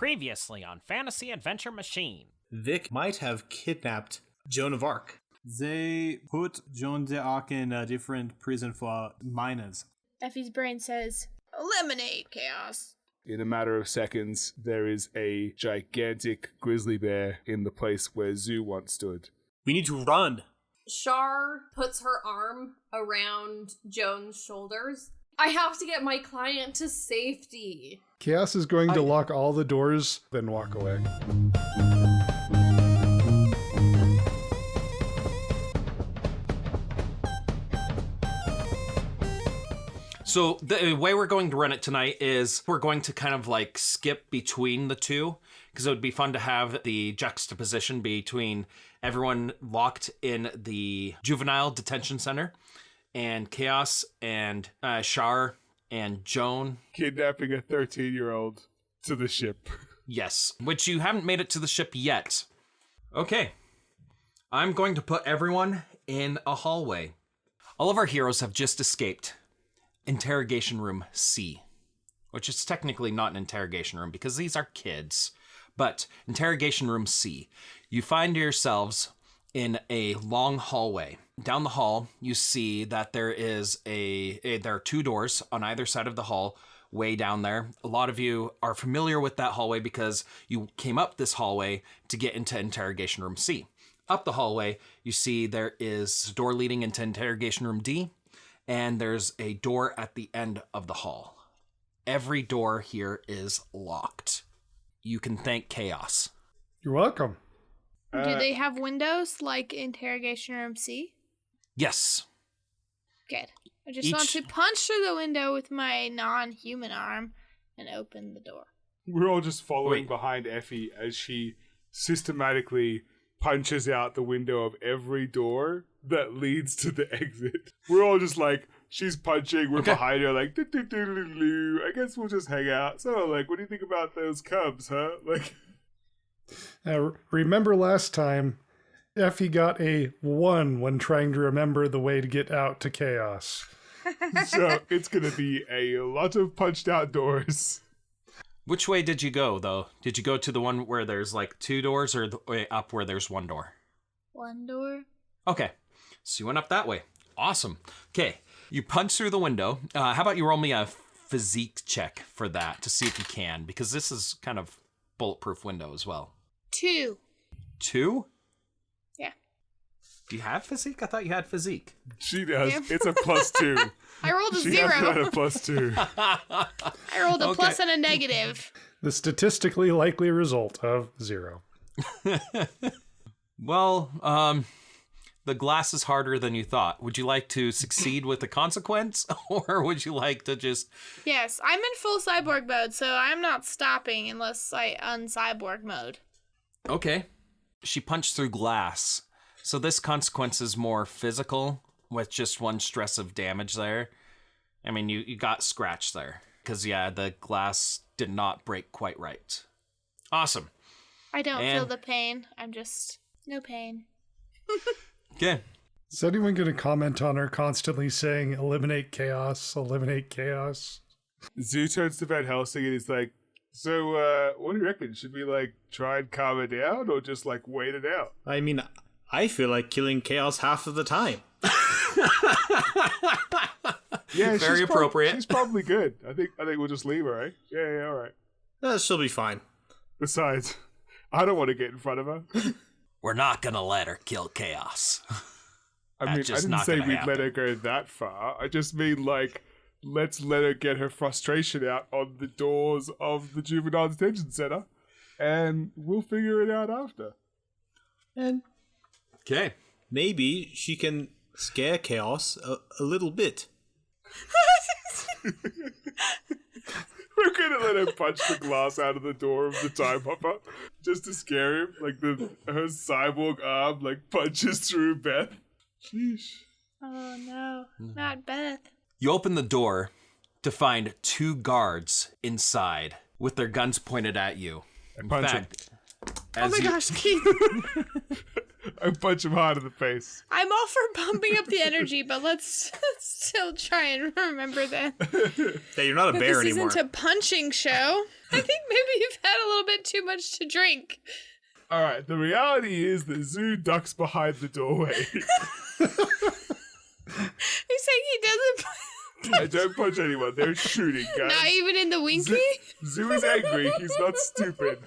Previously on Fantasy Adventure Machine. Vic might have kidnapped Joan of Arc. They put Joan of Arc in a different prison for minors. Effie's brain says, eliminate Kaos. In a matter of seconds, there is a gigantic grizzly bear in the place where Zoo once stood. We need to run. Shar puts her arm around Joan's shoulders. I have to get my client to safety. Kaos is going to lock all the doors, then walk away. So the way we're going to run it tonight is we're going to kind of like skip between the two, because it would be fun to have the juxtaposition between everyone locked in the juvenile detention center and Kaos and Shar and Joan. Kidnapping a 13-year-old to the ship. Yes, which you haven't made it to the ship yet. Okay. I'm going to put everyone in a hallway. All of our heroes have just escaped Interrogation Room C, which is technically not an interrogation room because these are kids, but Interrogation Room C. You find yourselves in a long hallway. Down the hall, you see that there are two doors on either side of the hall, way down there. A lot of you are familiar with that hallway because you came up this hallway to get into Interrogation Room C. Up the hallway, you see there is a door leading into Interrogation Room D, and there's a door at the end of the hall. Every door here is locked. You can thank Kaos. You're welcome. Do they have windows like Interrogation Room C? Yes. Good. I just want to punch through the window with my non-human arm and open the door. We're all just following behind Effie as she systematically punches out the window of every door that leads to the exit. We're all just like, she's punching, we're behind her like, do-do-do-do-do. I guess we'll just hang out. So, like, what do you think about those cubs, huh? Like, Now, remember last time, Effie got a 1 when trying to remember the way to get out to Kaos. so it's gonna be a lot of punched out doors. Which way did you go, though? Did you go to the one where there's like two doors, or the way up where there's one door? One door. Okay, so you went up that way. Awesome. Okay, you punch through the window. How about you roll me a physique check for that to see if you can, because this is kind of bulletproof window as well. 2. 2? Yeah. Do you have physique? I thought you had physique. She does. Yeah. It's a +2. I rolled a She 0. has got a +2. I rolled a plus and a negative. The statistically likely result of 0. Well, the glass is harder than you thought. Would you like to succeed with the consequence, or would you like to just... Yes, I'm in full cyborg mode, so I'm not stopping unless I uncyborg mode. Okay. She punched through glass. So this consequence is more physical, with just 1 stress of damage there. I mean, you got scratched there. Because, yeah, the glass did not break quite right. Awesome. I don't feel the pain. I'm just... no pain. Okay. Is anyone going to comment on her constantly saying, eliminate Kaos? Zoo turns to Van Helsing and he's like, so, what do you reckon? Should we, like, try and calm her down or just, like, wait it out? I mean, I feel like killing Kaos half of the time. Yeah, Very appropriate. She's probably good. I think we'll just leave her, eh? Yeah, all right. She'll be fine. Besides, I don't want to get in front of her. We're not gonna let her kill Kaos. I mean, I didn't say we'd let her go that far. I just mean, like, let's let her get her frustration out on the doors of the juvenile detention center, and we'll figure it out after. And Okay. maybe she can scare Kaos a little bit. We're gonna let her punch the glass out of the door of the time hopper just to scare him. Like her cyborg arm like punches through Beth. Sheesh. Oh no, not Beth. You open the door to find 2 guards inside with their guns pointed at you. In Punch fact, Oh my gosh, Keith. I punch him hard in the face. I'm all for pumping up the energy, but let's still try and remember that. Hey, you're not a bear This anymore. isn't a punching show. I think maybe you've had a little bit too much to drink. All right, the reality is that Zoo ducks behind the doorway. He's saying he doesn't. I don't punch anyone. They're shooting, guys. Not even in the winky? Zoo is angry. He's not stupid.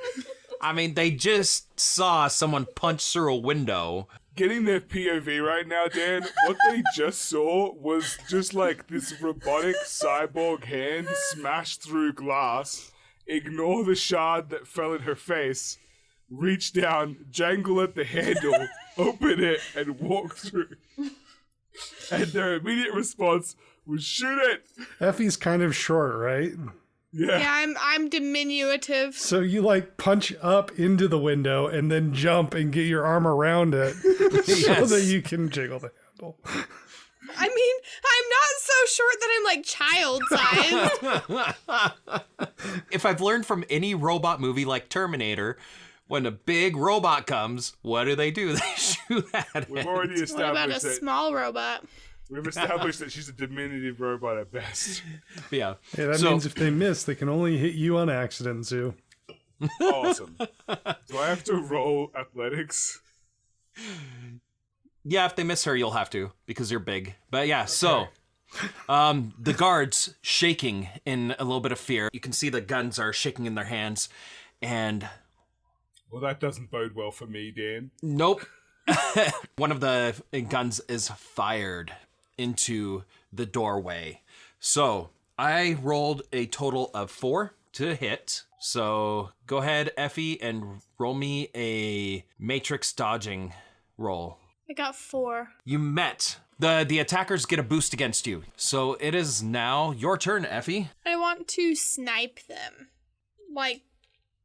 I mean, they just saw someone punch through a window. Getting their POV right now, Dan, what they just saw was just like this robotic cyborg hand smash through glass, ignore the shard that fell in her face, reach down, jangle at the handle, open it, and walk through. And their immediate response was shoot it! Effie's kind of short, right? Yeah, I'm diminutive. So you like punch up into the window and then jump and get your arm around it so that you can jiggle the handle. I mean, I'm not so short that I'm like child size. If I've learned from any robot movie like Terminator, when a big robot comes, what do? They shoot at We've it. already What about established a that small robot? we've established that she's a diminutive robot at best. Yeah. Hey, that means if they miss, they can only hit you on accident, Zoo. Awesome. Do I have to roll athletics? Yeah, if they miss her, you'll have to, because you're big. But yeah, so the guards shaking in a little bit of fear. You can see the guns are shaking in their hands, and Well, that doesn't bode well for me, Dan. nope. One of the guns is fired into the doorway. So I rolled a total of 4 to hit. So go ahead, Effie, and roll me a matrix dodging roll. I got 4. You met. The attackers get a boost against you. So it is now your turn, Effie. I want to snipe them. Like,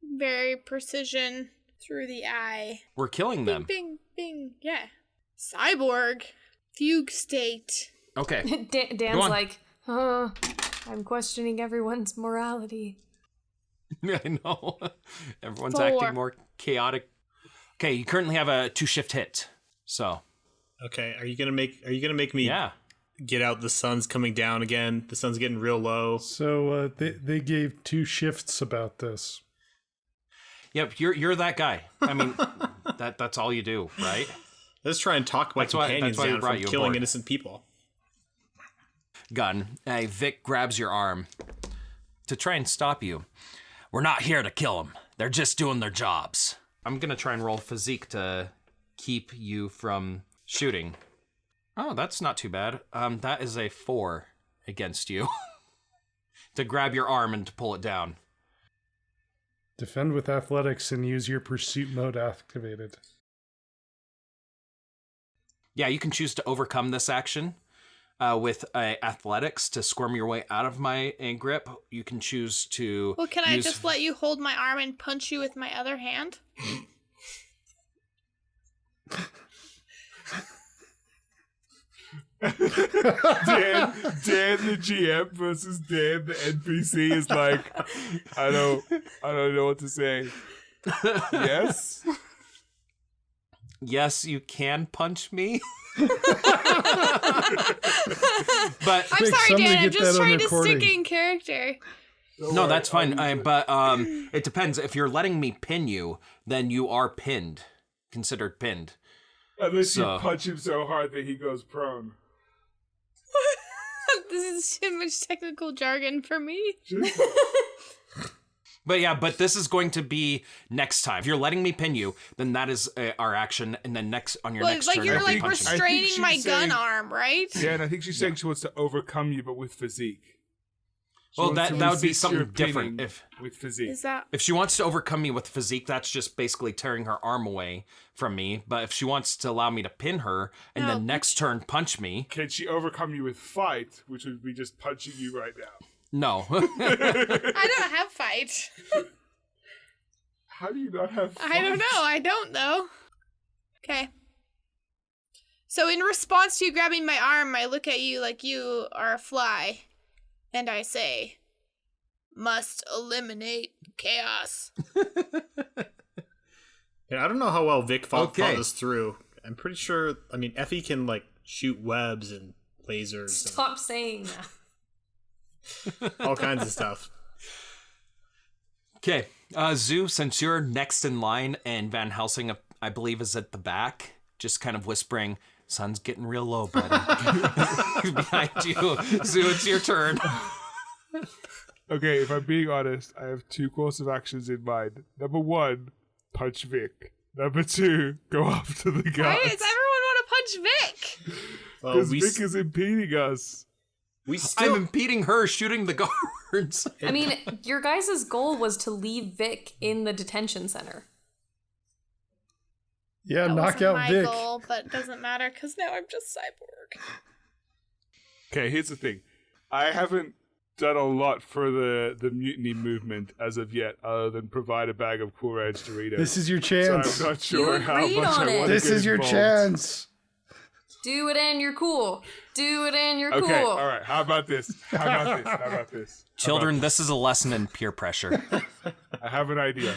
very precision through the eye. We're killing them. Bing, bing, yeah. Cyborg. Fugue state. Okay. Go Dan's on. like, I'm questioning everyone's morality. I know. Everyone's 4. acting more chaotic. Okay, you currently have a 2-shift hit. So, Okay, are you gonna make me yeah. get out the sun's coming down again? The sun's getting real low. So they gave 2 shifts about this. Yep, you're that guy. I mean, that's all you do, right? Let's try and talk my That's why- companions that's why we down brought from you killing aboard. innocent people. Gun. Hey, Vic grabs your arm to try and stop you. We're not here to kill them. They're just doing their jobs. I'm gonna try and roll physique to keep you from shooting. Oh, that's not too bad. That is a 4 against you. To grab your arm and to pull it down. Defend with athletics and use your pursuit mode activated. Yeah, you can choose to overcome this action with athletics to squirm your way out of my grip. You can choose to. Well, can I just let you hold my arm and punch you with my other hand? Dan the GM versus Dan the NPC is like, I don't know what to say. Yes? Yes, you can punch me. But I'm Vic, sorry, somebody Dan. I'm get just that on trying to recording. stick in character. no, that's fine. But it depends. If you're letting me pin you, then you are pinned, considered pinned. Unless you So- punch him so hard that he goes prone. This is too much technical jargon for me. But yeah, but this is going to be next time. If you're letting me pin you, then that is our action, and then next on your Well, next like turn, you're I'll be like punching you. restraining she's my gun saying- arm, right? Dan, I think she's saying she wants to overcome you, but with physique. She Well, wants to that would be resist something your different. pinning with physique. Is that If she wants to overcome me with physique, that's just basically tearing her arm away from me. But if she wants to allow me to pin her and No, then next turn punch me, Can she overcome you with fight, which would be just punching you right now? no. I don't have fight. How do you not have fight? I don't know. I don't though. Okay. So in response to you grabbing my arm, I look at you like you are a fly, and I say, "Must eliminate chaos." Yeah, I don't know how well Vic thought Okay. this through. I'm pretty sure. I mean, Effie can like shoot webs and lasers, Stop saying that. and all kinds of stuff. Okay, Zoo, since you're next in line and Van Helsing, I believe, is at the back, just kind of whispering, sun's getting real low, buddy. Behind you. Zoo, it's your turn. Okay, if I'm being honest, I have 2 course of actions in mind. Number 1, punch Vic. Number 2, go after the guards. Why does everyone want to punch Vic? Because Vic is impeding us. I'm impeding her shooting the guards. I mean, your guys' goal was to leave Vic in the detention center. Yeah, That knock wasn't out my Vic. goal, but it doesn't matter because now I'm just cyborg. Okay, here's the thing. I haven't done a lot for the mutiny movement as of yet, other than provide a bag of Cool Ranch Doritos. This is your So chance. I'm not sure how agreed much on I it. want to This get is your involved. chance. Do it and you're cool. Do it and you're cool. Okay, all right. How about this? Children, this is a lesson in peer pressure. I have an idea.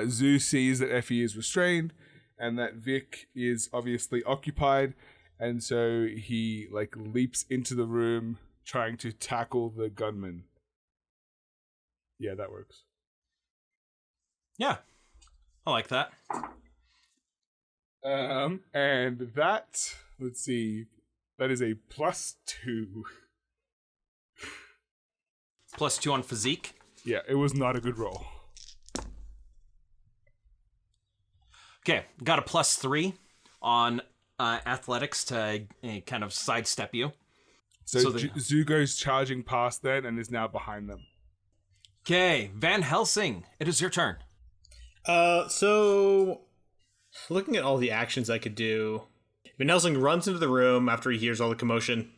Zoo sees that Effie is restrained and that Vic is obviously occupied, and so he leaps into the room trying to tackle the gunman. Yeah, that works. Yeah, I like that. And that, let's see, that is a +2. +2 on physique. Yeah, it was not a good roll. Okay, got a +3 on athletics to kind of sidestep you. So Zoo goes charging past then and is now behind them. Okay, Van Helsing, it is your turn. So looking at all the actions I could do, Van Helsing runs into the room after he hears all the commotion,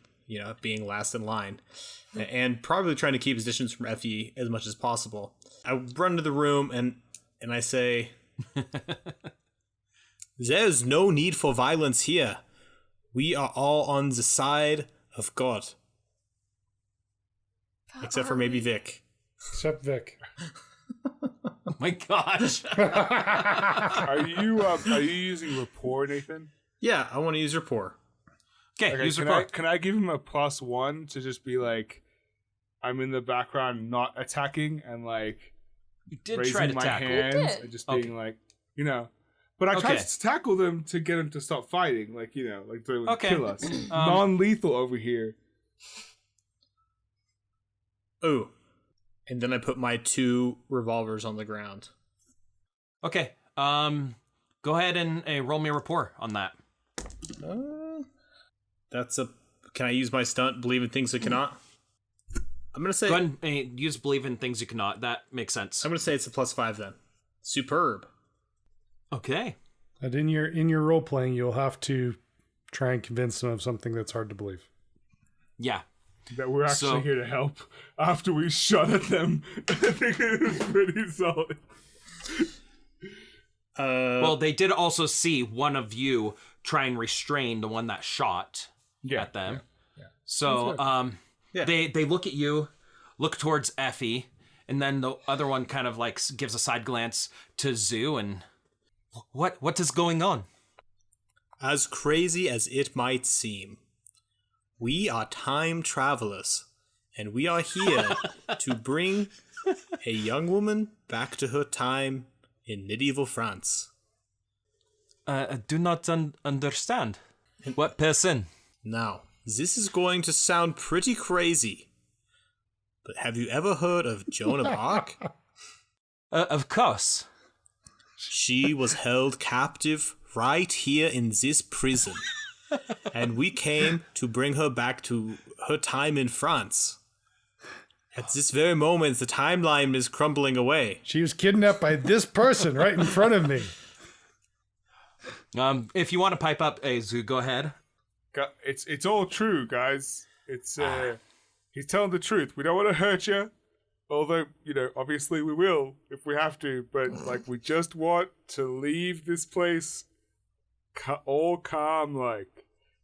being last in line, and probably trying to keep his distance from Effie as much as possible. I run into the room and I say, "There's no need for violence here. We are all on the side of God. Except for maybe Vic." Except Vic. Oh my gosh. Are you using rapport, Nathan? Yeah, I want to use rapport. Okay, use can report. I give him a +1 to just be like, I'm in the background not attacking and You did raising try to my tackle. hands did. and just being but I tried Okay. to tackle them to get them to stop fighting, they would Okay. kill us. Non-lethal over here. Oh, and then I put my 2 revolvers on the ground. Okay, go ahead and roll me a rapport on that. Can I use my stunt, believe in things I cannot? I'm going to say... Go ahead and use believe in things you cannot. That makes sense. I'm going to say it's a +5 then. Superb. Okay. And in your role playing, you'll have to try and convince them of something that's hard to believe. Yeah. That we're actually here to help after we shot at them. I think it was pretty solid. Well, they did also see one of you try and restrain the one that shot at them. Yeah. So they look at you, look towards Effie, and then the other one kind of gives a side glance to Zoo and what is going on? As crazy as it might seem, we are time travelers, and we are here to bring a young woman back to her time in medieval France. I do not understand. What person? Now, this is going to sound pretty crazy, but have you ever heard of Joan of Arc? Of course. She was held captive right here in this prison, and we came to bring her back to her time in France. At this very moment, the timeline is crumbling away. She was kidnapped by this person right in front of me. If you want to pipe up, Zoo, go ahead. It's all true, guys. It's he's telling the truth. We don't want to hurt you, although obviously we will if we have to. But we just want to leave this place all calm,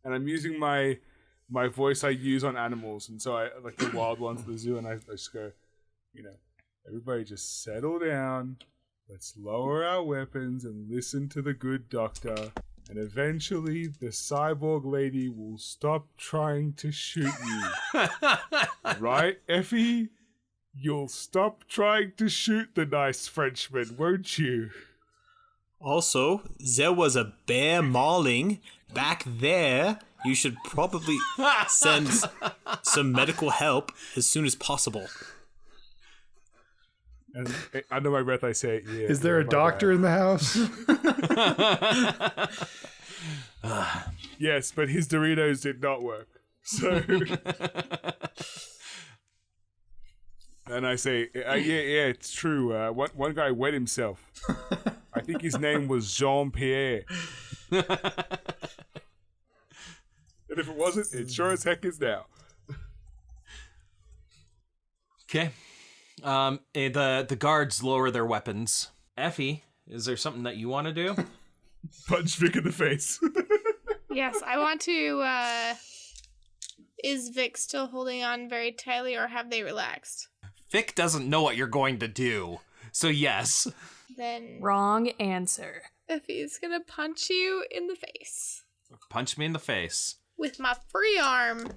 and I'm using my voice I use on animals, and so I the wild ones at the zoo, and I just go, everybody just settle down. Let's lower our weapons and listen to the good doctor. And eventually, the cyborg lady will stop trying to shoot you. Right, Effie? You'll stop trying to shoot the nice Frenchman, won't you? Also, there was a bear mauling back there. You should probably send some medical help as soon as possible. And under my breath, I say, yeah. Is there a doctor in the house? Yes, but his Doritos did not work. So... And I say, yeah, it's true. One guy wet himself. I think his name was Jean-Pierre. And if it wasn't, it sure as heck is now. Okay. The guards lower their weapons. Effie, is there something that you want to do? Punch Vic in the face. Yes, I want to, is Vic still holding on very tightly or have they relaxed? Vic doesn't know what you're going to do, so yes. Then Wrong answer. Effie's gonna punch you in the face. Punch me in the face. With my free arm.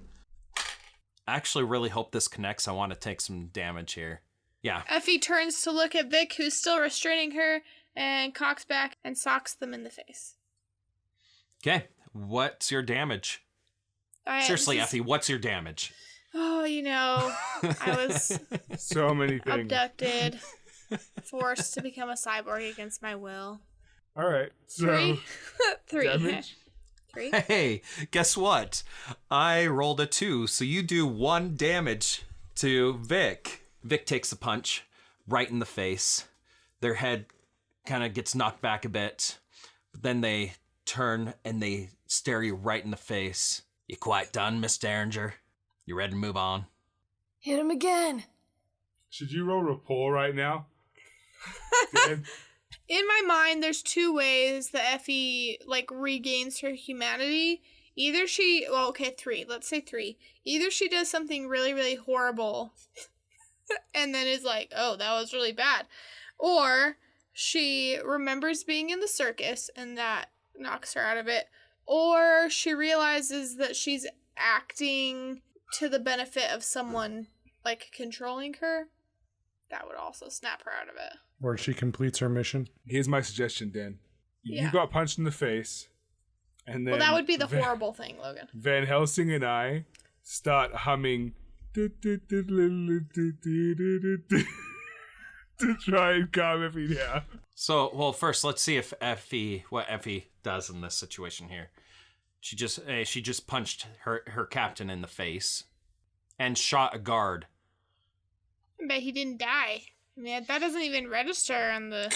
I actually really hope this connects. I want to take some damage here. Yeah. Effie turns to look at Vic, who's still restraining her, and cocks back and socks them in the face. Okay. What's your damage? Seriously, Effie, what's your damage? Oh, you know, I was So many things. abducted, forced to become a cyborg against my will. All right. So, 3. 3. damage? 3. Hey, guess what? I rolled a 2, so you do 1 damage to Vic. Vic takes a punch right in the face. Their head kind of gets knocked back a bit. But then they turn and they stare you right in the face. You quite done, Miss Derringer? You ready to move on? Hit him again. Should you roll rapport right now? Dan? In my mind, there's 2 ways that Effie, regains her humanity. Either she, 3. Let's say 3. Either she does something really, really horrible and then is like, oh, that was really bad. Or she remembers being in the circus and that knocks her out of it. Or she realizes that she's acting to the benefit of someone, controlling her. That would also snap her out of it. Or she completes her mission. Here's my suggestion, Dan. Yeah. You got punched in the face. And then Well, that would be the horrible thing, Logan. Van Helsing and I start humming to try and calm Effie down. So, well, first, let's see if what Effie does in this situation here. She just punched her captain in the face and shot a guard. But he didn't die. I mean, that doesn't even register on the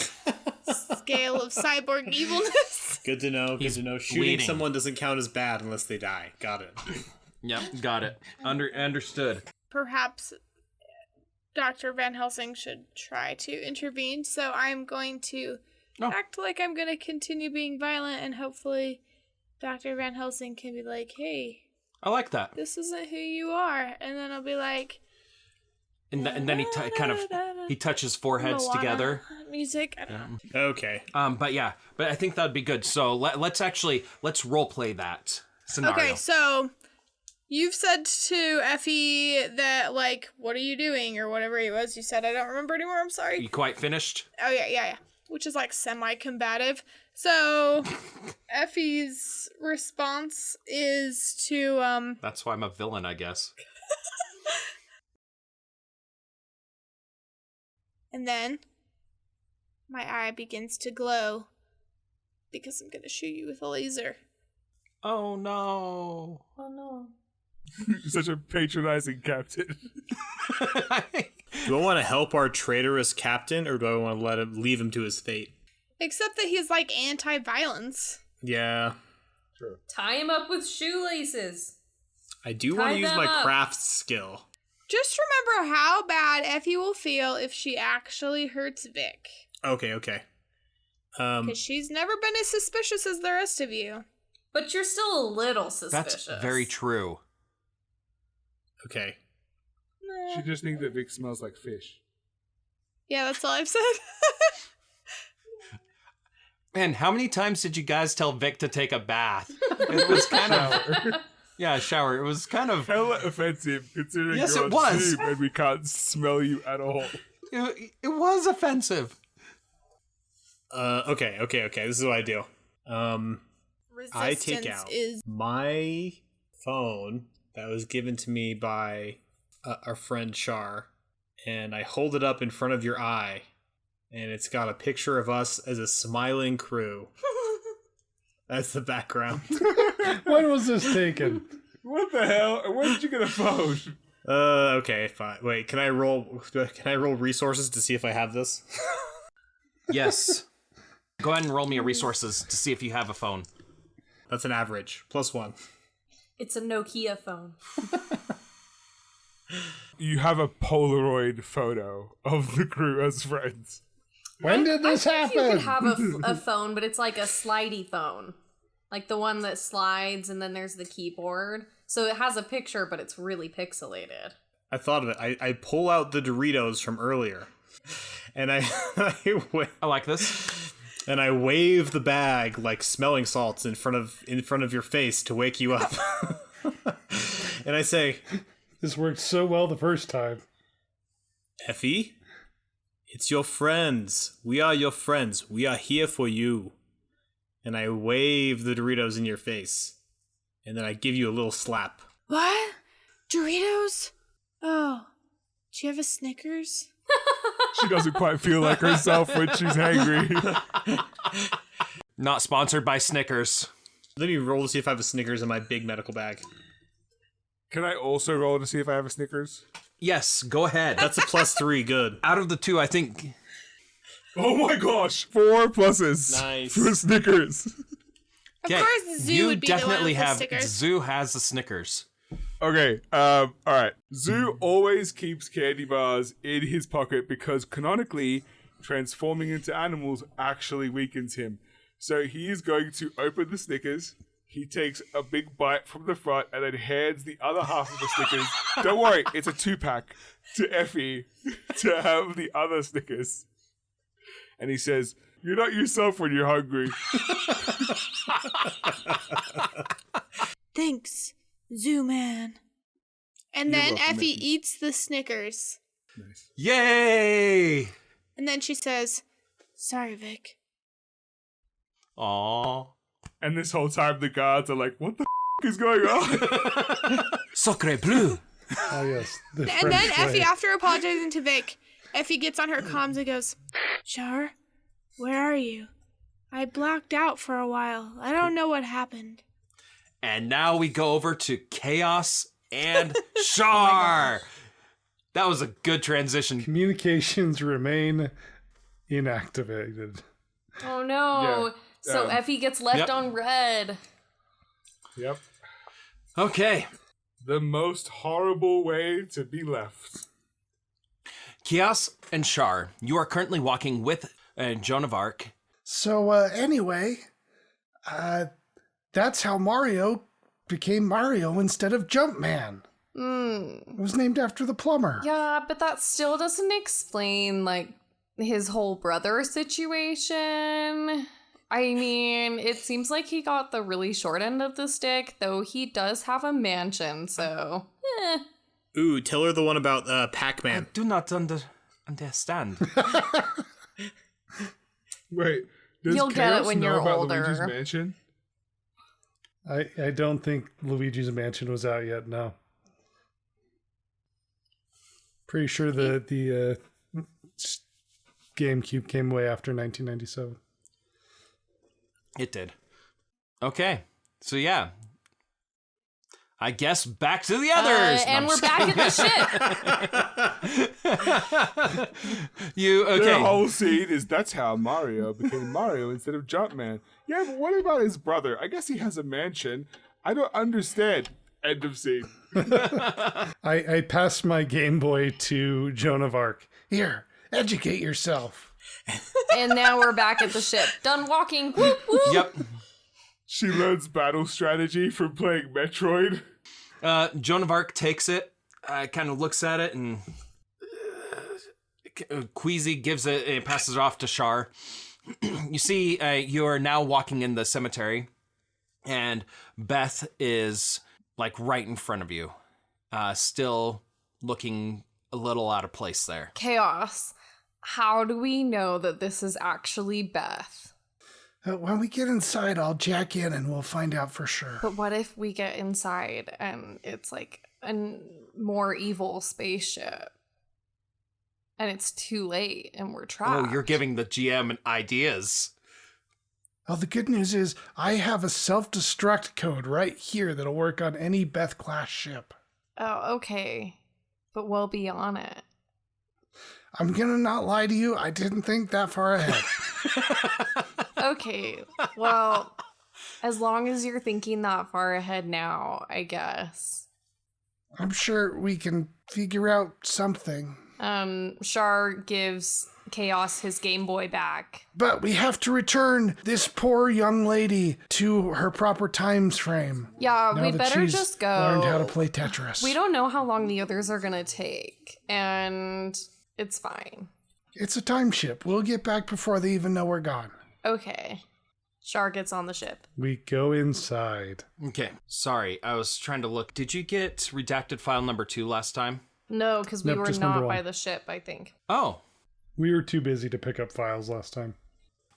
scale of cyborg evilness. Good to know. Good to know. Shooting bleeding. someone doesn't count as bad unless they die. Got it. Yep, got it. Understood. Perhaps Dr. Van Helsing should try to intervene, so I'm going to act like I'm going to continue being violent, and hopefully Dr. Van Helsing can be like, hey, I like that. this isn't who you are. And then I'll be like... And then he touches foreheads Moana together. Music. I don't know. Okay. But I think that'd be good. So let's role play that scenario. Okay, so you've said to Effie that, what are you doing? Or whatever it was you said. I don't remember anymore. I'm sorry. You quite finished? Oh, yeah. Which is, semi-combative. So, Effie's response is to, That's why I'm a villain, I guess. And then my eye begins to glow because I'm going to shoot you with a laser. Oh, no. Oh no. You're such a patronizing captain. Do I want to help our traitorous captain, or do I want to leave him to his fate? Except that he's, anti-violence. Yeah. Tie him up with shoelaces. I do want Tie to use them my up. craft skill. Just remember how bad Effie will feel if she actually hurts Vic. Okay. Because she's never been as suspicious as the rest of you. But you're still a little suspicious. That's very true. Okay. She just thinks that Vic smells like fish. Yeah, that's all I've said. Man, how many times did you guys tell Vic to take a bath? It was kind of... Yeah, shower. It was kind of... hella offensive considering Yes, you're it on was. Steam and we can't smell you at all. It was offensive. Okay. This is what I do. I take Resistance out is my phone that was given to me by our friend Char, and I hold it up in front of your eye, and it's got a picture of us as a smiling crew. That's the background. When was this taken? What the hell? Where did you get a phone? Okay, fine. Wait, can I roll resources to see if I have this? Yes. Go ahead and roll me a resources to see if you have a phone. That's an average. +1. It's a Nokia phone. You have a Polaroid photo of the crew as friends. When did this You happen? could have a phone, but it's like a slidey phone. Like the one that slides and then there's the keyboard. So it has a picture, but it's really pixelated. I thought of it. I pull out the Doritos from earlier, and I I like this. and I wave the bag like smelling salts in front of your face to wake you up. And I say, This worked so well the first time. Effie, it's your friends. We are your friends. We are here for you. And I wave the Doritos in your face. And then I give you a little slap. what? Doritos? Oh, do you have a Snickers? She doesn't quite feel like herself when she's hangry. Not sponsored by Snickers. Let me roll to see if I have a Snickers in my big medical bag. Can I also roll to see if I have a Snickers? Yes, go ahead. That's a +3. Good. Out of the two, I think... Oh my gosh! 4 pluses Nice. for Snickers. Of course, Zoo would be the one definitely with the have... stickers. Zoo has the Snickers. Okay, alright. Zoo always keeps candy bars in his pocket because canonically, transforming into animals actually weakens him. So he is going to open the Snickers. He takes a big bite from the front and then hands the other half of the Snickers. Don't worry, it's a 2-pack to Effie to have the other Snickers. And he says, "You're not yourself when you're hungry." Thanks, Zoo Man. And You're then welcome, Effie Effie. eats the Snickers. Nice. Yay! And then she says, sorry, Vic. Aww. And this whole time the guards are like, "What the is going on?" Sacre bleu. Oh, yes. The And French then way. Effie, after apologizing to Vic, Effie gets on her comms and goes, Char, where are you? I blacked out for a while. I don't know what happened. And now we go over to Chaos and Char. That was a good transition. Communications remain inactivated. Oh no. Yeah. So Effie gets left Yep. on red. Yep. Okay. The most horrible way to be left. Chaos and Char, you are currently walking with Joan of Arc. So, anyway, that's how Mario became Mario instead of Jumpman. It was named after the plumber. Yeah, but that still doesn't explain, like, his whole brother situation. I mean, it seems like he got the really short end of the stick, though he does have a mansion, so... Ooh, tell her the one about I Pac-Man. do not understand. Wait, does You'll get it Chaos when know you're about older. Luigi's Mansion? I don't think Luigi's Mansion was out yet, no. Pretty sure the GameCube came way after 1997. It did. Okay. So yeah. I guess back to the others. No, and I'm we're just back kidding. at the ship. You The okay? whole scene is that's how Mario became Mario instead of Jumpman. Yeah, but what about his brother? I guess he has a mansion. I don't understand. End of scene. I passed my Game Boy to Joan of Arc. Here, educate yourself. And now we're back at the ship. Done walking. Whoop, whoop. Yep. She learns battle strategy from playing Metroid. Joan of Arc takes it, kind of looks at it, and Queasy gives it, passes it off to Char. You see, you are now walking in the cemetery, and Beth is like right in front of you, still looking a little out of place there. Chaos. How do we know that this is actually Beth? When we get inside, I'll jack in and we'll find out for sure. But what if we get inside and it's like a more evil spaceship? And it's too late and we're trapped. Oh, you're giving the GM ideas. Well, the good news is I have a self-destruct code right here that'll work on any Beth-class ship. Oh, okay. But we'll be on it. I'm gonna not lie to you, I didn't think that far ahead. Okay, well, as long as you're thinking that far ahead now, I guess. I'm sure we can figure out something. Shar gives Chaos his Game Boy back. But we have to return this poor young lady to her proper times frame. Yeah, now we that better she's just go. Learned how to play Tetris. We don't know how long the others are gonna take, and it's fine. It's a time ship. We'll get back before they even know we're gone. Okay. Shar gets on the ship. We go inside. Okay, sorry, I was trying to look. Did you get redacted file number 2 last time? No, because we Nope, were just not number by one. the ship, I think. Oh, We were too busy to pick up files last time.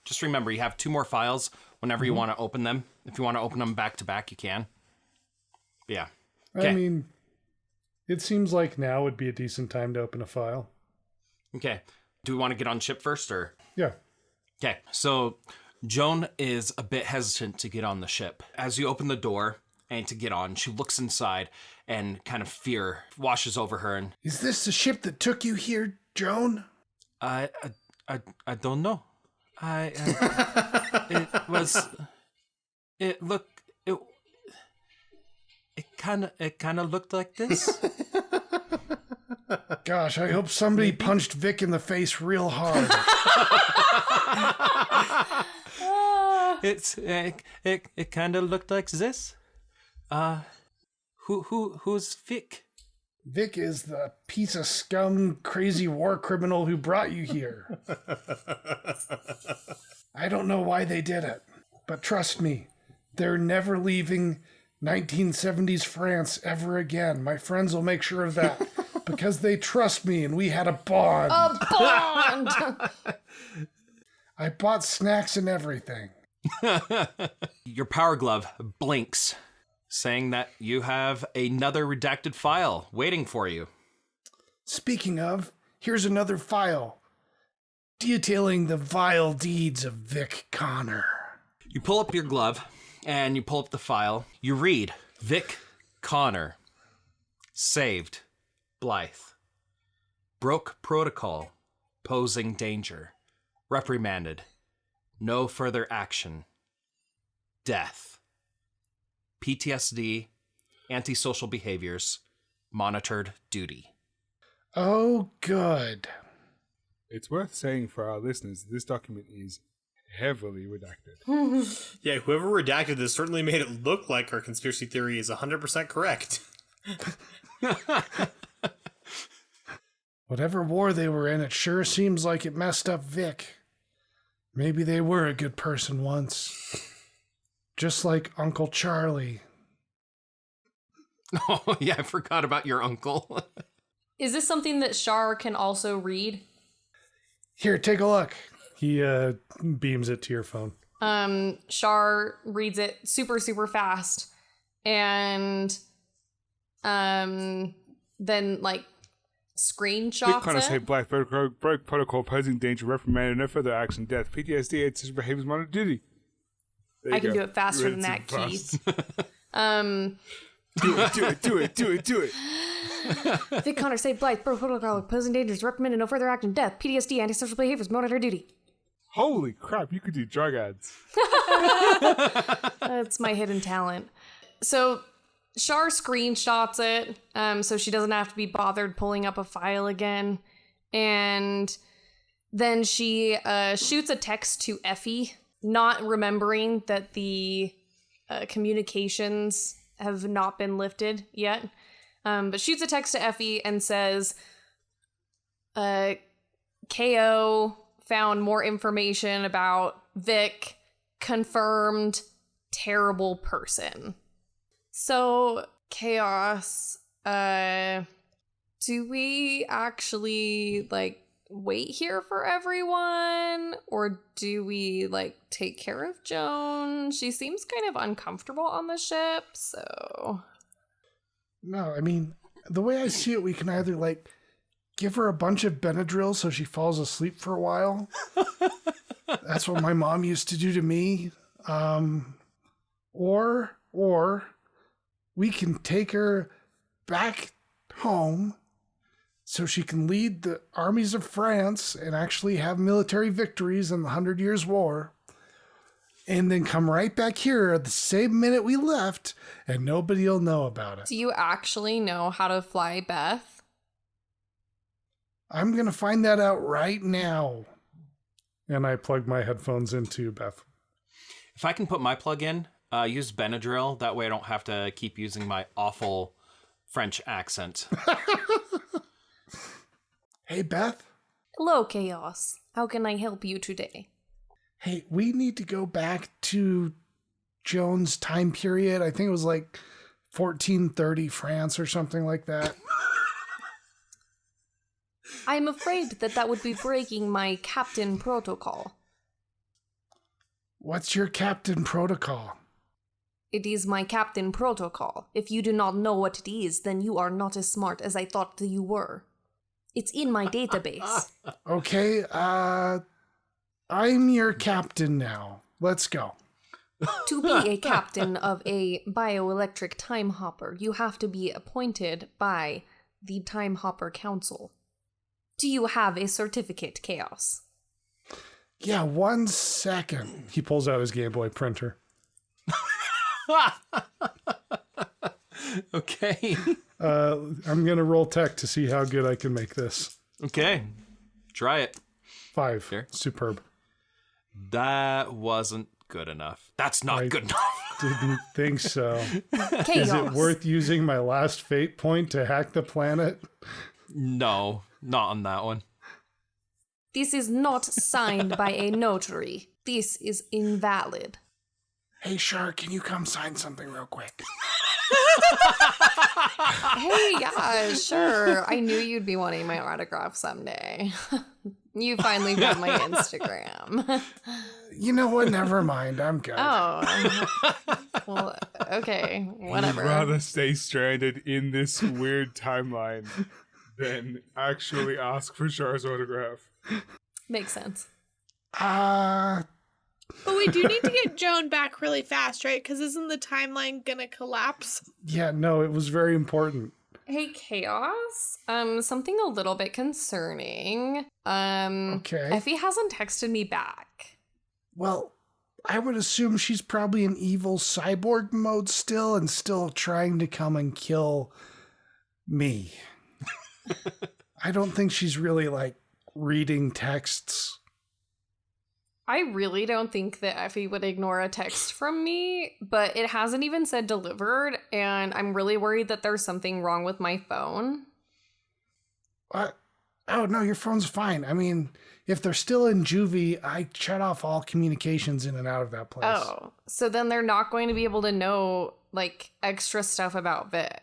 just remember, you have 2 more files whenever you want to open them. If you want to open them back to back, you can. But yeah. Okay. I mean, it seems like now would be a decent time to open a file. Okay. Do we want to get on ship first, or? Yeah. Okay, so Joan is a bit hesitant to get on the ship. As you open the door and to get on, she looks inside and kind of fear washes over her. And Is this the ship that took you here, Joan? I don't know. It was. It looked. It kind of looked like this. Gosh, I hope somebody punched Vic in the face real hard. It kind of looked like this. Who's Vic? Vic is the piece of scum, crazy war criminal who brought you here. I don't know why they did it, but trust me, they're never leaving 1970s France ever again. My friends will make sure of that because they trust me and we had a bond. A bond! I bought snacks and everything. Your power glove blinks, saying that you have another redacted file waiting for you. Speaking of, here's another file detailing the vile deeds of Vic Connor. You pull up your glove and you pull up the file. You read Vic Connor, saved, Blythe, broke protocol, posing danger, reprimanded, no further action, death, PTSD, antisocial behaviors, monitored duty. Oh, good. It's worth saying for our listeners, this document is heavily redacted. Yeah, whoever redacted this certainly made it look like our conspiracy theory is 100% correct. Whatever war they were in, it sure seems like it messed up Vic. Maybe they were a good person once. Just like Uncle Charlie. Oh, yeah, I forgot about your uncle. Is this something that Shar can also read? Here, take a look. He beams it to your phone. Shar reads it super, super fast. And then, like, screenshots Kind of it. say Black broke protocol, posing danger, reprimanded, no further action, death, PTSD, antisocial behaviors, monitored duty. I can do it faster than that, Keith. Do it. Vic Connor saved Blythe, broke protocol, posing dangers, reprimanded, no further action, death, PTSD, antisocial behaviors, monitor duty. Holy crap, you could do drug ads. That's my hidden talent. So Shar screenshots it, so she doesn't have to be bothered pulling up a file again. And then she shoots a text to Effie, not remembering that the communications have not been lifted yet. But shoots a text to Effie and says, KO found more information about Vic, confirmed terrible person. So Chaos. Do we actually, like, wait here for everyone? Or do we, like, take care of Joan? She seems kind of uncomfortable on the ship, so... No, I mean, the way I see it, we can either, like, give her a bunch of Benadryl so she falls asleep for a while. That's what my mom used to do to me. Or we can take her back home so she can lead the armies of France and actually have military victories in the 100 Years' War. And then come right back here at the same minute we left, and nobody will know about it. Do you actually know how to fly, Beth? I'm going to find that out right now. And I plug my headphones into Beth. If I can put my plug in, use Benadryl. That way I don't have to keep using my awful French accent. Hey, Beth. Hello, Chaos. How can I help you today? Hey, we need to go back to Joan's time period. I think it was like 1430 France or something like that. I'm afraid that would be breaking my captain protocol. What's your captain protocol? It is my captain protocol. If you do not know what it is, then you are not as smart as I thought that you were. It's in my database. Okay, I'm your captain now. Let's go. To be a captain of a bioelectric time hopper, you have to be appointed by the Time Hopper Council. Do you have a certificate, Chaos? Yeah, 1 second. He pulls out his Game Boy printer. Okay. I'm going to roll tech to see how good I can make this. Okay. Try it. 5. Sure. Superb. That wasn't good enough. That's not good enough. Didn't think so. Chaos. Is it worth using my last fate point to hack the planet? No, not on that one. This is not signed by a notary. This is invalid. Hey, Shark, can you come sign something real quick? Hey, yeah, sure. I knew you'd be wanting my autograph someday. You finally found my Instagram. You know what? Never mind. I'm good. Oh. Well, okay. Whatever. I'd rather stay stranded in this weird timeline than actually ask for Char's autograph. Makes sense. But we do need to get Joan back really fast, right? Because isn't the timeline gonna collapse? Yeah, no, it was very important. Hey, Chaos. Something a little bit concerning. Okay. Effie hasn't texted me back. Well, I would assume she's probably in evil cyborg mode still and still trying to come and kill me. I don't think she's really, like, reading texts. I really don't think that Effie would ignore a text from me, but it hasn't even said delivered, and I'm really worried that there's something wrong with my phone. What? Oh, no, your phone's fine. I mean, if they're still in juvie, I shut off all communications in and out of that place. Oh, so then they're not going to be able to know, like, extra stuff about Vic.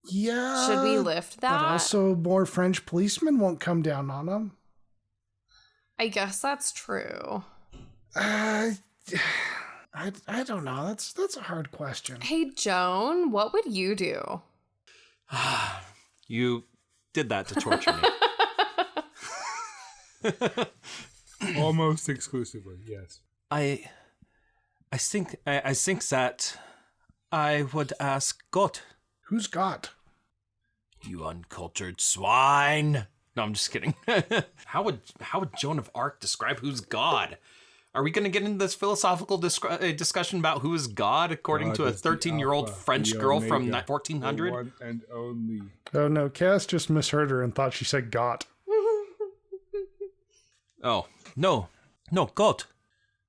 Yeah. Should we lift that? But also, more French policemen won't come down on them. I guess that's true. I don't know. That's a hard question. Hey, Joan, what would you do? You did that to torture me. Almost exclusively, yes. I think that I would ask God. Who's got? You uncultured swine. No, I'm just kidding. How would Joan of Arc describe who's God? Are we going to get into this philosophical discussion about who is God according to a 13-year-old French girl from 1400? One and only. Oh no, Cass just misheard her and thought she said got. Oh, no, God.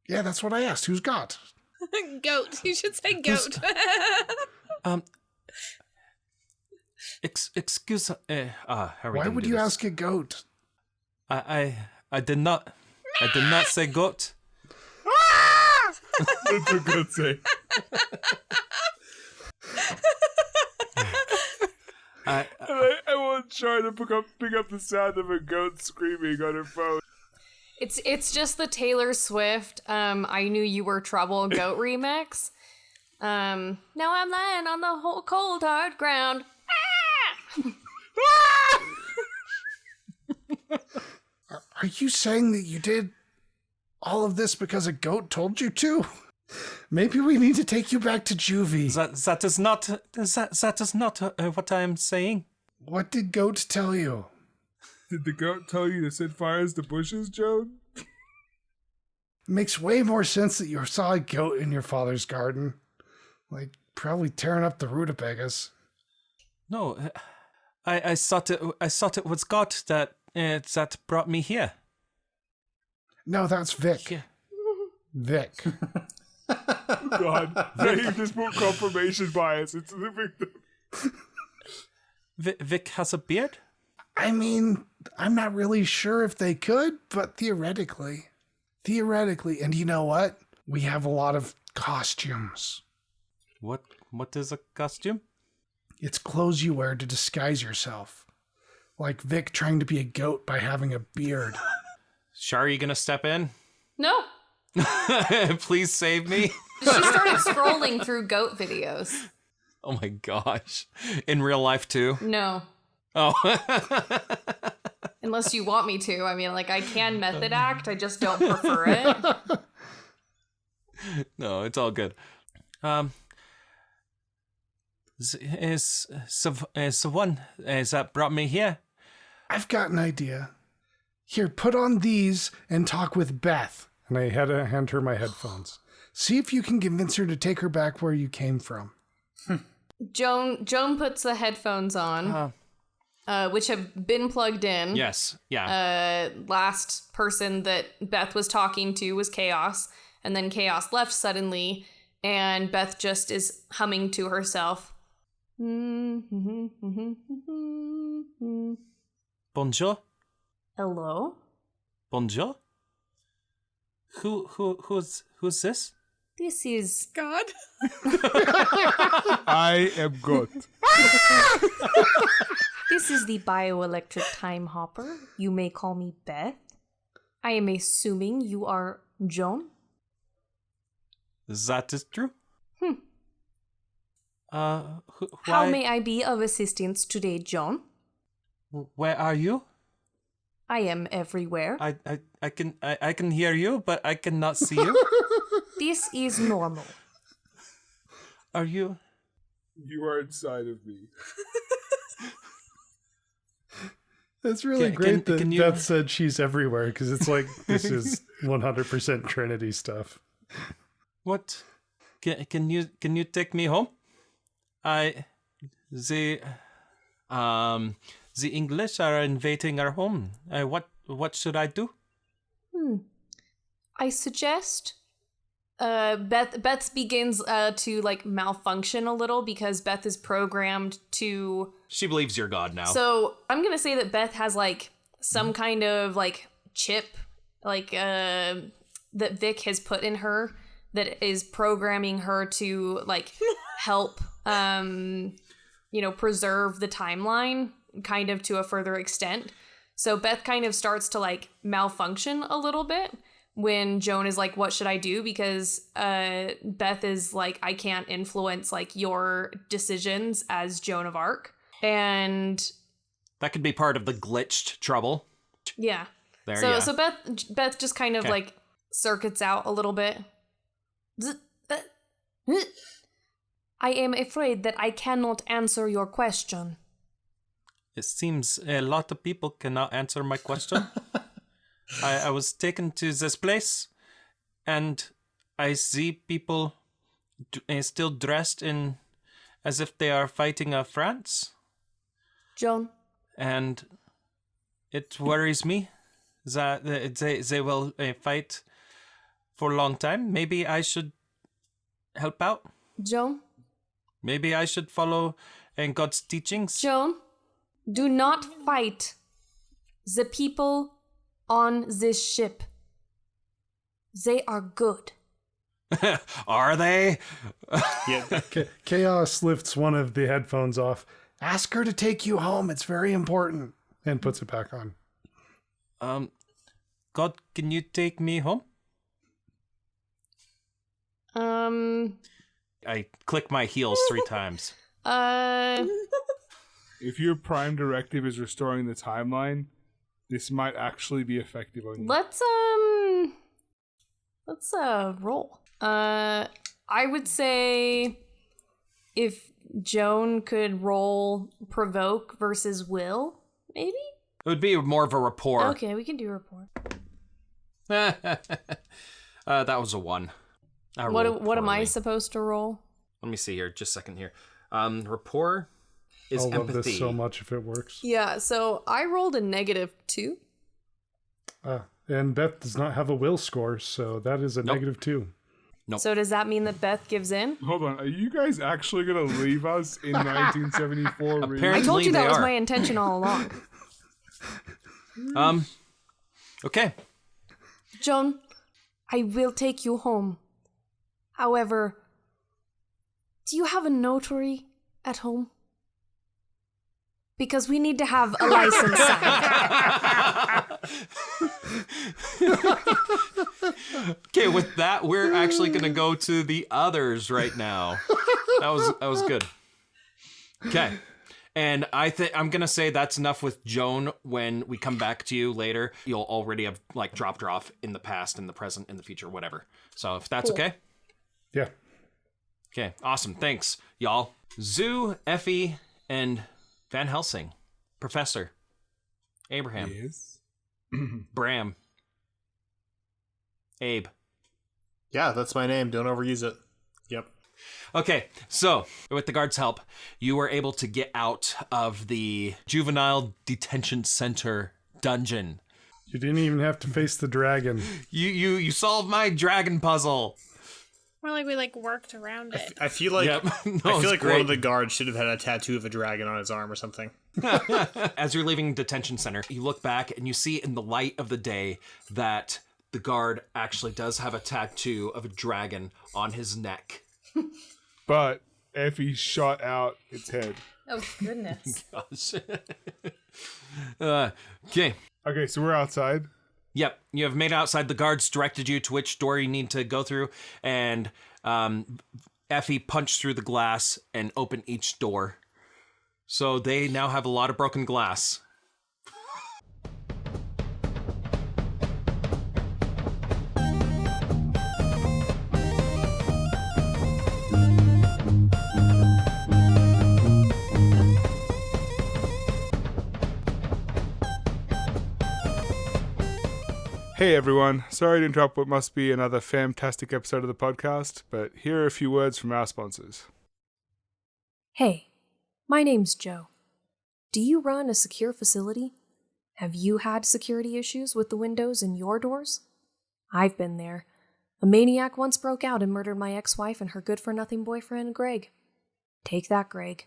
Yeah, that's what I asked. Who's got? Goat. You should say goat. Excuse. Why would you ask a goat? I did not say goat. That's a good say. I won't try to pick up the sound of a goat screaming on her phone. It's just the Taylor Swift I Knew You Were Trouble goat remix. Now I'm lying on the whole cold hard ground. Are you saying that you did all of this because a goat told you to? Maybe we need to take you back to juvie. That is not what I am saying. What did goat tell you? Did the goat tell you to set fires to bushes, Joan? Makes way more sense that you saw a goat in your father's garden. Like, probably tearing up the rutabagas. No, I thought it was God that brought me here. No, that's Vic. Yeah. Vic. God, they just put confirmation bias into the victim. Vic has a beard? I mean, I'm not really sure if they could, but theoretically. And you know what? We have a lot of costumes. What is a costume? It's clothes you wear to disguise yourself. Like Vic trying to be a goat by having a beard. Shar, are you gonna step in? No. Please save me. She started scrolling through goat videos. Oh my gosh. In real life too? No. Oh. Unless you want me to. I mean, like, I can method act, I just don't prefer it. No, it's all good. Is the one that brought me here? I've got an idea. Here, put on these and talk with Beth. And I hand her my headphones. See if you can convince her to take her back where you came from. Joan puts the headphones on, which have been plugged in. Yes, yeah. Last person that Beth was talking to was Kaos, and then Kaos left suddenly, and Beth just is humming to herself. Bonjour. Hello? Bonjour. Who's this? This is... God. I am goat. This is the bioelectric time hopper. You may call me Beth. I am assuming you are Joan? That is true. How Why? may I be of assistance today, Joan? Where are you? I am everywhere. I can hear you, but I cannot see you. This is normal. Are you? You are inside of me. That's really Can- great can- that can you- Beth said she's everywhere, because it's like, this is 100% Trinity stuff. What? Can you take me home? The English are invading our home. What should I do? I suggest Beth begins to like malfunction a little because Beth is programmed to. She believes you're God now. So I'm gonna say that Beth has like some kind of like chip, like that Vic has put in her that is programming her to like help, preserve the timeline kind of to a further extent. So Beth kind of starts to like malfunction a little bit when Joan is like, what should I do? Because Beth is like, I can't influence like your decisions as Joan of Arc. And that could be part of the glitched trouble. yeah. There, so yeah. so Beth just kind of Okay. like circuits out a little bit. I am afraid that I cannot answer your question. It seems a lot of people cannot answer my question. I was taken to this place, and I see people still dressed in as if they are fighting France, Joan, and it worries me that they will fight for a long time. Maybe I should help out. Joan, Maybe I should follow God's teachings. Joan, do not fight the people on this ship. They are good. Are they? Yeah, Chaos lifts one of the headphones off Ask her to take you home. It's very important. And puts it back on. God, can you take me home? I click my heels 3 times. If your prime directive is restoring the timeline, this might actually be effective on you. Let's roll. I would say if Joan could roll provoke versus will, maybe? It would be more of a rapport. Okay, we can do rapport. That was a 1. What am I supposed to roll? Let me see here, just a second here. Rapport is I'll love empathy. this so much if it works. Yeah, so I rolled a -2. And Beth does not have a will score, so that is a Nope. -2. Nope. So does that mean that Beth gives in? Hold on, are you guys actually gonna leave us in 1974? Apparently I told you that they was are. my intention all along. Okay. Joan, I will take you home. However, do you have a notary at home? Because we need to have a license signed. Okay, with that, we're actually gonna go to the others right now. That was good. Okay. And I'm gonna say that's enough with Joan. When we come back to you later, you'll already have like dropped her off in the past, in the present, in the future, whatever. So if that's Cool. okay. Yeah. Okay, awesome. Thanks, y'all. Zoo, Effie, and Van Helsing. Professor. Abraham. Yes. Bram. Abe. Yeah, that's my name. Don't overuse it. Yep. Okay, so with the guard's help, you were able to get out of the juvenile detention center dungeon. You didn't even have to face the dragon. You solved my dragon puzzle. More like we worked around it. I feel like Yep. No, I it's feel like great. one of the guards should have had a tattoo of a dragon on his arm or something. As you're leaving detention center, you look back and you see in the light of the day that the guard actually does have a tattoo of a dragon on his neck. But Effie shot out its head. Oh, goodness. Gosh. Okay. Okay, so we're outside. Yep, you have made it outside. The guards directed you to which door you need to go through, and Effie punched through the glass and opened each door. So they now have a lot of broken glass. Hey everyone, sorry to interrupt what must be another fantastic episode of the podcast, but here are a few words from our sponsors. Hey, my name's Joe. Do you run a secure facility? Have you had security issues with the windows in your doors? I've been there. A maniac once broke out and murdered my ex-wife and her good-for-nothing boyfriend, Greg. Take that, Greg.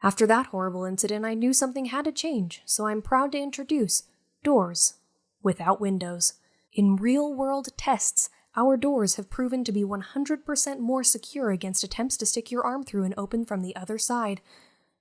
After that horrible incident, I knew something had to change, so I'm proud to introduce Doors Without Windows. In real-world tests, our doors have proven to be 100% more secure against attempts to stick your arm through and open from the other side.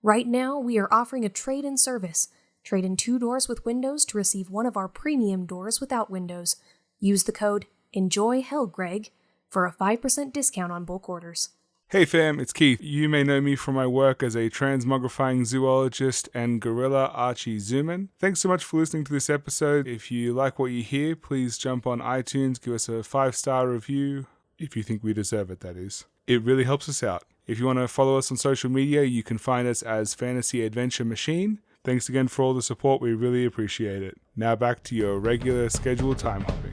Right now, we are offering a trade-in service. Trade in 2 doors with windows to receive one of our premium doors without windows. Use the code ENJOYHELLGREG for a 5% discount on bulk orders. Hey fam, it's Keith. You may know me from my work as a transmogrifying zoologist and gorilla Archie Zooman. Thanks so much for listening to this episode. If you like what you hear, please jump on iTunes, give us a 5-star review, if you think we deserve it, that is. It really helps us out. If you want to follow us on social media, you can find us as Fantasy Adventure Machine. Thanks again for all the support, we really appreciate it. Now back to your regular scheduled time hopping.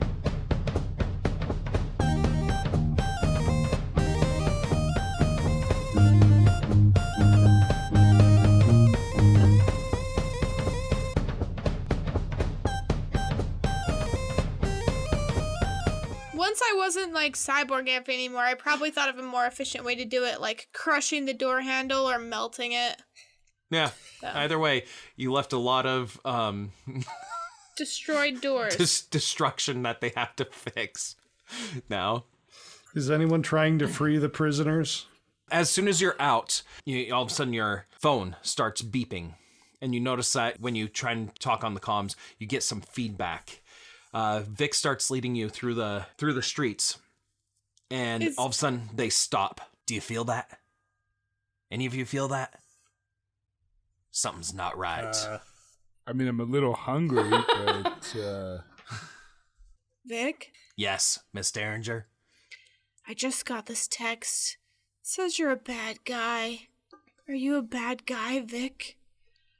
Once I wasn't cyborg Effie anymore, I probably thought of a more efficient way to do it, like crushing the door handle or melting it. Yeah, So. either way, you left a lot of Destroyed doors. destruction that they have to fix now. Is anyone trying to free the prisoners? As soon as you're out, all of a sudden your phone starts beeping. And you notice that when you try and talk on the comms, you get some feedback. Vic starts leading you through the streets. And all of a sudden they stop. Do you feel that? Any of you feel that? Something's not right. I mean, I'm a little hungry, but... Vic? Yes, Miss Derringer? I just got this text. It says you're a bad guy. Are you a bad guy, Vic?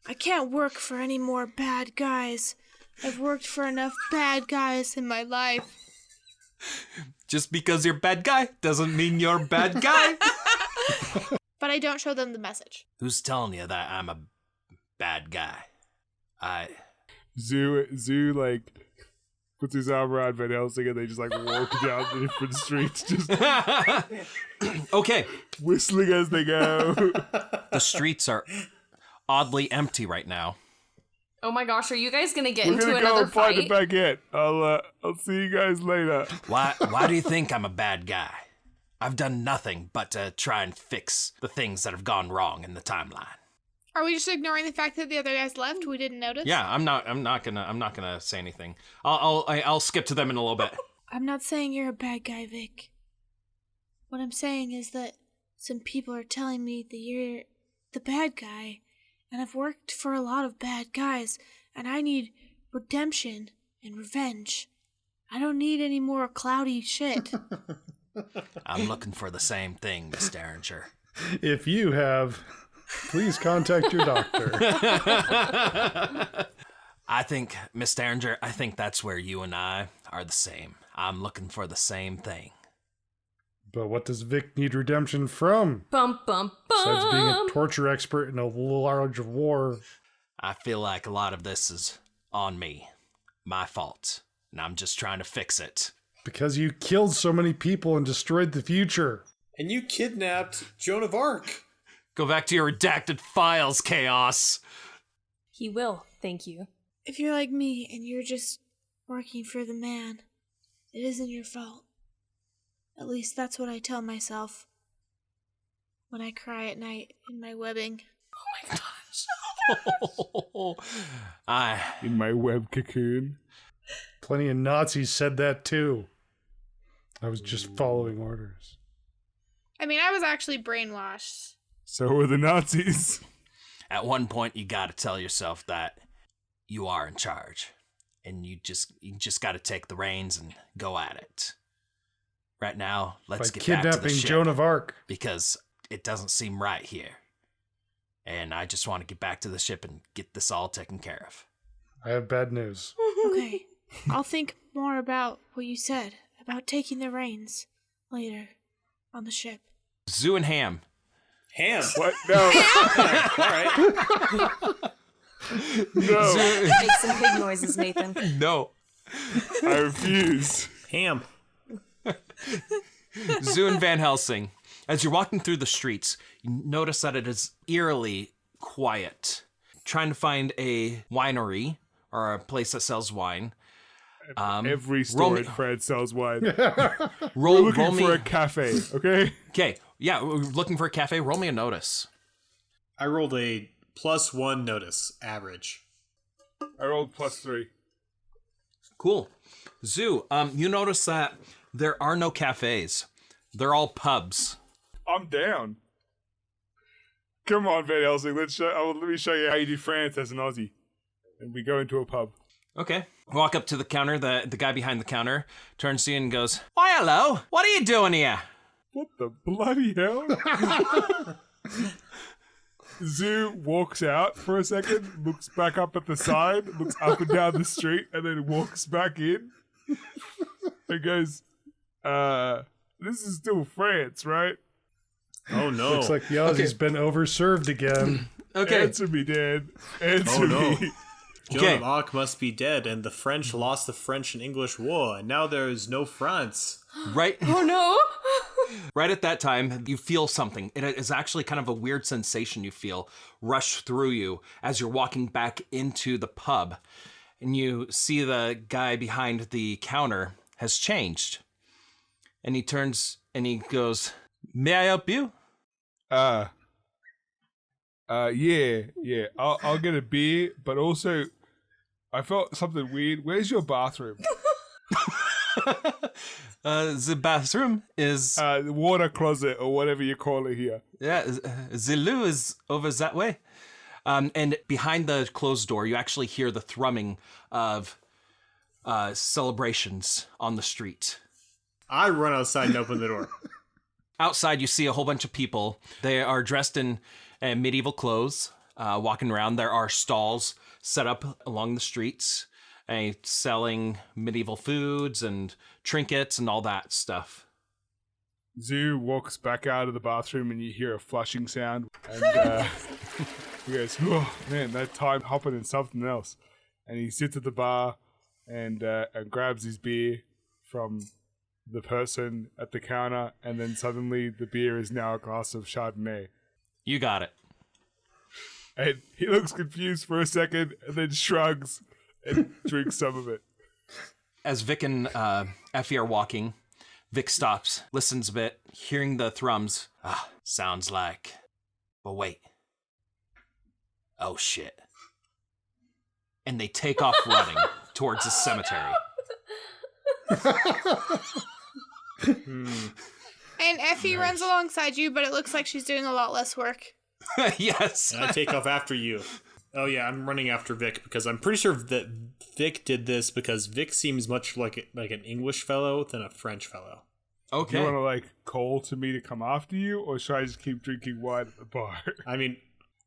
I can't work for any more bad guys. I've worked for enough bad guys in my life. Just because you're a bad guy doesn't mean you're a bad guy. But I don't show them the message. Who's telling you that I'm a bad guy? Zoo, like, puts his arm around Van Helsing and they just, like, walk down the different streets, just Okay. whistling as they go. The streets are oddly empty right now. Oh my gosh, are you guys gonna get We're into gonna go another and find a fight? baguette. I'll see you guys later. Why do you think I'm a bad guy? I've done nothing but to try and fix the things that have gone wrong in the timeline. Are we just ignoring the fact that the other guys left? We didn't notice? Yeah, I'm not gonna say anything. I'll skip to them in a little bit. I'm not saying you're a bad guy, Vic. What I'm saying is that some people are telling me that you're the bad guy, and I've worked for a lot of bad guys, and I need redemption and revenge. I don't need any more cloudy shit. I'm looking for the same thing, Miss Derringer. If you have, please contact your doctor. I think, Miss Derringer, that's where you and I are the same. I'm looking for the same thing. But what does Vic need redemption from? Bum, bum, bum. Besides being a torture expert in a large war. I feel like a lot of this is on me. My fault. And I'm just trying to fix it. Because you killed so many people and destroyed the future. And you kidnapped Joan of Arc. Go back to your redacted files, Chaos. He will, thank you. If you're like me and you're just working for the man, it isn't your fault. At least that's what I tell myself when I cry at night in my webbing. In my web cocoon. Plenty of Nazis said that too. I was just following orders. I mean, I was actually brainwashed. So were the Nazis. At one point, you gotta tell yourself that you are in charge. And you just gotta take the reins and go at it. Right now, let's By get back to the kidnapping ship. Joan of Arc. Because it doesn't seem right here. And I just want to get back to the ship and get this all taken care of. I have bad news. Okay, I'll think more about what you said about taking the reins later on the ship. Zoo and Ham. Ham. What? No. All right. No. Make some pig noises, Nathan. No. I refuse. Ham. Zoo and Van Helsing. As you're walking through the streets, you notice that it is eerily quiet. Trying to find a winery or a place that sells wine. Every store roll in me- France sells wine. Roll, We're looking roll me. for a cafe, okay? Okay, yeah, we're looking for a cafe. Roll me a notice. I rolled a +1 notice, average. I rolled +3. Cool. Zoo, you notice that there are no cafes. They're all pubs. I'm down. Come on, Van Helsing. Let me show you how you do France as an Aussie. And we go into a pub. Okay. Walk up to the counter. The guy behind the counter turns to you and goes, "Why, hello. What are you doing here?" What the bloody hell? Zoo walks out for a second, looks back up at the side, looks up and down the street, and then walks back in. And goes, this is still France, right? Oh no. Looks like the Aussie's been overserved again. Okay. Answer me, Dad. Answer Oh, no. me. Joan Okay. of Arc must be dead, and the French lost the French and English war, and now there is no France. Right. Oh no! Right at that time, you feel something. It is actually kind of a weird sensation you feel rush through you as you're walking back into the pub. And you see the guy behind the counter has changed. And he turns and he goes, "May I help you?" Yeah. I'll get a beer, but also I felt something weird. Where's your bathroom? The bathroom is... The water closet or whatever you call it here. Yeah, the loo is over that way. And behind the closed door, you actually hear the thrumming of celebrations on the street. I run outside and open the door. Outside, you see a whole bunch of people. They are dressed in medieval clothes, walking around. There are stalls set up along the streets, selling medieval foods and trinkets and all that stuff. Zoo walks back out of the bathroom and you hear a flushing sound. And he goes, oh man, that time hopping in something else. And he sits at the bar and grabs his beer from the person at the counter, and then suddenly the beer is now a glass of Chardonnay. You got it. And he looks confused for a second and then shrugs and drinks some of it. As Vic and Effie are walking, Vic stops, listens a bit, hearing the thrums. Sounds like... But wait. Oh, shit. And they take off running towards the cemetery. And Effie runs alongside you, but it looks like she's doing a lot less work. Yes. And I take off after you. Oh yeah, I'm running after Vic because I'm pretty sure that Vic did this because Vic seems much like an English fellow than a French fellow. Okay. Do you want to call to me to come after you, or should I just keep drinking wine at the bar? I mean,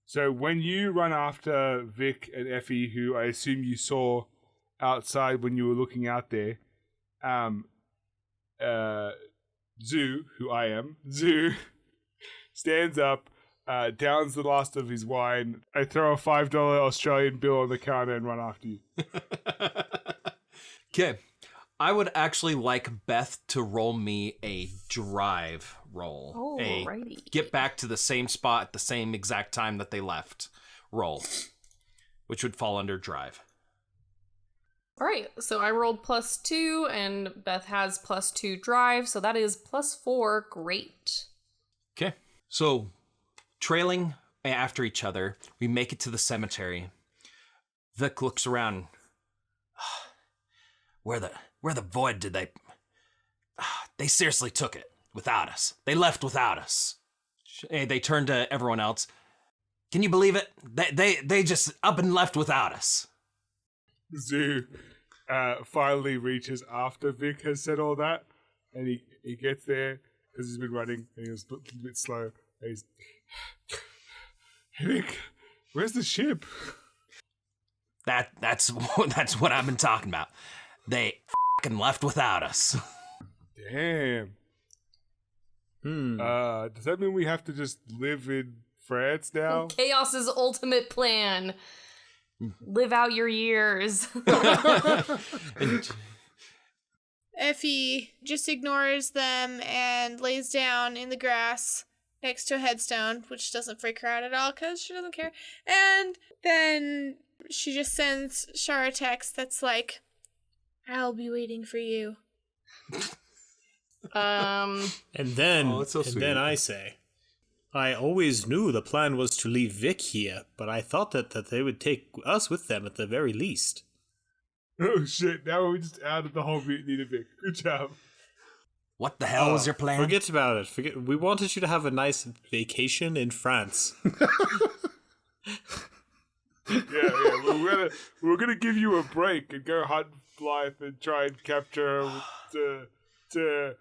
so when you run after Vic and Effie, who I assume you saw outside when you were looking out there, Zoo, who I am, Zoo, stands up, downs the last of his wine. I throw a $5 Australian bill on the counter and run after you. Okay. I would actually like Beth to roll me a drive roll. Alrighty. Get back to the same spot at the same exact time that they left roll, which would fall under drive. All right, so I rolled +2, and Beth has +2 drive, so that is +4. Great. Okay. So, trailing after each other, we make it to the cemetery. Vic looks around. Where the void did they... They seriously took it without us. They left without us. They turned to everyone else. Can you believe it? They just up and left without us. Zoo finally reaches after Vic has said all that, and he gets there because he's been running and he was a little bit slow. And he's, hey Vic, where's the ship? That's what I've been talking about. They fucking left without us. Damn. Does that mean we have to just live in France now? Kaos's ultimate plan. Live out your years. Effie just ignores them and lays down in the grass next to a headstone, which doesn't freak her out at all because she doesn't care. And then she just sends Shar a text that's like, I'll be waiting for you. And then, Oh, it's so and sweet. then I say, I always knew the plan was to leave Vic here, but I thought that they would take us with them at the very least. Oh shit, now we just added the whole mutiny to Vic. Good job. What the hell was your plan? Forget about it. We wanted you to have a nice vacation in France. Yeah. We're gonna give you a break and go hunt Blythe and try and capture her to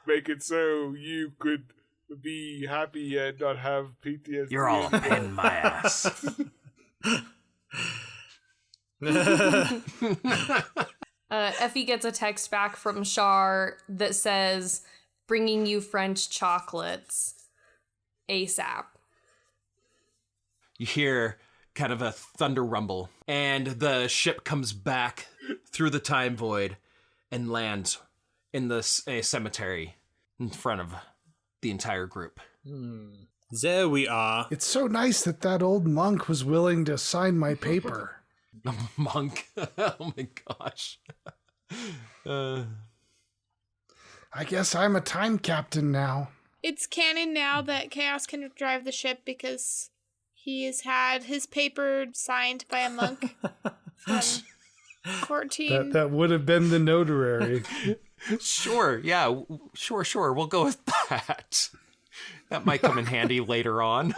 make it so you could be happy and not have PTSD. You're all a pain in my ass. Effie gets a text back from Shar that says, bringing you French chocolates ASAP. You hear kind of a thunder rumble, and the ship comes back through the time void and lands in the cemetery in front of the entire group. There we are. It's so nice that old monk was willing to sign my paper. Monk. Oh my gosh. I guess I'm a time captain now. It's canon now that Kaos can drive the ship because he has had his paper signed by a monk from 14. That would have been the notary. Sure, yeah, sure. We'll go with that. That might come in handy later on.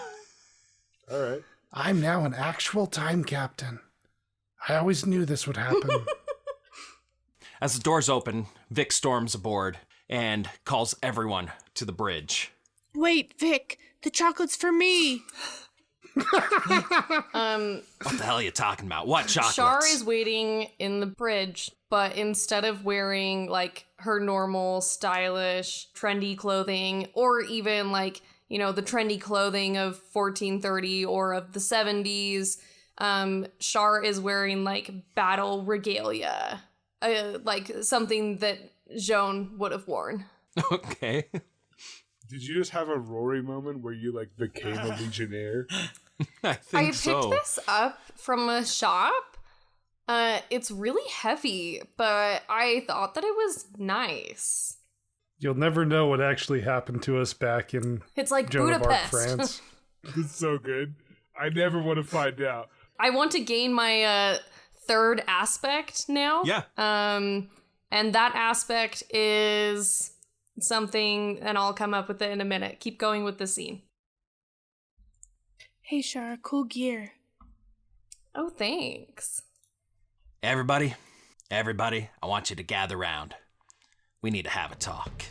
All right. I'm now an actual time captain. I always knew this would happen. As the doors open, Vic storms aboard and calls everyone to the bridge. Wait, Vic, the chocolate's for me. What the hell are you talking about? What chocolates? Shar is waiting in the bridge, but instead of wearing like her normal stylish trendy clothing, or even like, you know, the trendy clothing of 1430 or of the 70s, Shar is wearing like battle regalia, like something that Joan would have worn. Okay. Did you just have a Rory moment where you like became a Legionnaire? I picked so. this up from a shop. It's really heavy, but I thought that it was nice. You'll never know what actually happened to us back in It's like Joan of Arc, Budapest. France. It's so good. I never want to find out. I want to gain my third aspect now. Yeah. And that aspect is something, and I'll come up with it in a minute. Keep going with the scene. Hey, Shar, cool gear. Oh, thanks. Everybody, I want you to gather round. We need to have a talk.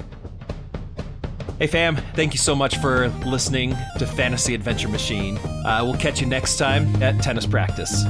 Hey fam, thank you so much for listening to Fantasy Adventure Machine. We'll catch you next time at tennis practice.